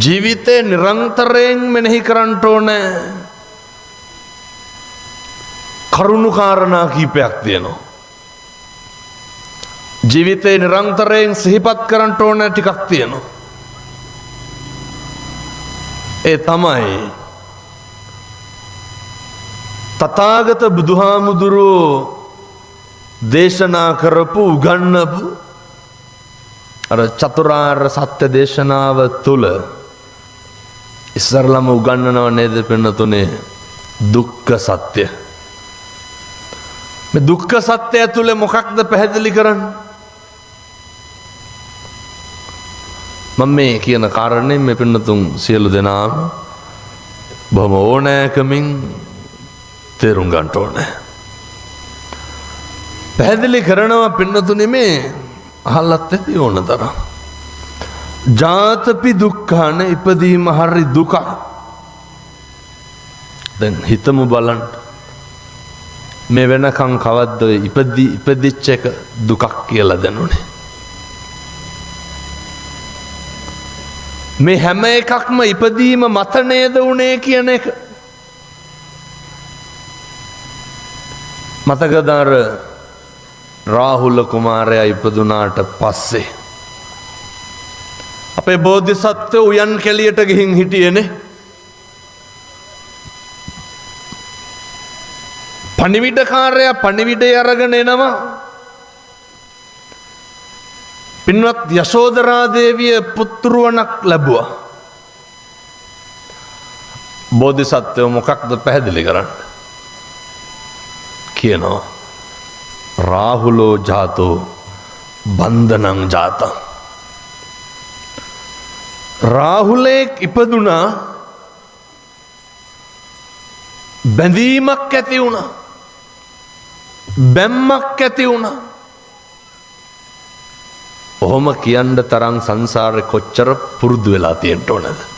ජීවිතේ නිරන්තරයෙන් මෙනෙහි කරන්න ඕනේ කරුණු කාරණා කීපයක් තියෙනවා. ජීවිතේ නිරන්තරයෙන් සිහිපත් කරන්න ඕනේ ටිකක් තියෙනවා. ඒ තමයි තථාගත බුදුහාමුදුරුවෝ දේශනා කරපු උගන්වපු අර චතුරාර්ය සත්‍ය දේශනාව තුල ඉස්සරලම උගන්වනව නේද පින්නතුනේ දුක්ඛ සත්‍ය. මේ දුක්ඛ සත්‍ය ඇතුලේ මොකක්ද පැහැදිලි කරන්නේ? මම මේ කියන කාරණේ මේ පින්නතුන් සියලු දෙනාම බොහොම ඕනෑකමින් තේරුම් ගන්න ඕනේ. පැහැදිලි කරනවා පින්නතුනේ මේ අහලත් ඇති ඕන තරම්. ජාතපි දුක්ඛාන ඉපදීම හරි දුක. දැන් හිතමු බලන්න. මේ වෙනකන් කවද්ද ඉපදිච්ච එක දුකක් කියලා දැනුනේ. මේ හැම එකක්ම ඉපදීම මත නේද උනේ කියන එක. මතකද අර රාහුල කුමාරයා ඉපදුනාට පස්සේ අපේ බෝධිසත්ව උයන් කෙලියට ගිහින් හිටියේනේ. පණිවිඩකාරයා පණිවිඩය අරගෙන එනවා. පින්වත් යශෝදරා දේවිය පුත්රුවණක් ලැබුවා. බෝධිසත්වෝ මොකක්ද පැහැදිලි කරන්නේ? කියනවා රාහුලෝ ජාතෝ බන්ධනං ජාතං. රාහුලෙක් ඉපදුනා බැඳීමක් ඇති වුණා. බැම්මක් ඇති වුණා. ඔහොම කියන්න තරම් සංසාරේ කොච්චර පුරුදු වෙලා තියෙන්න ඕනද?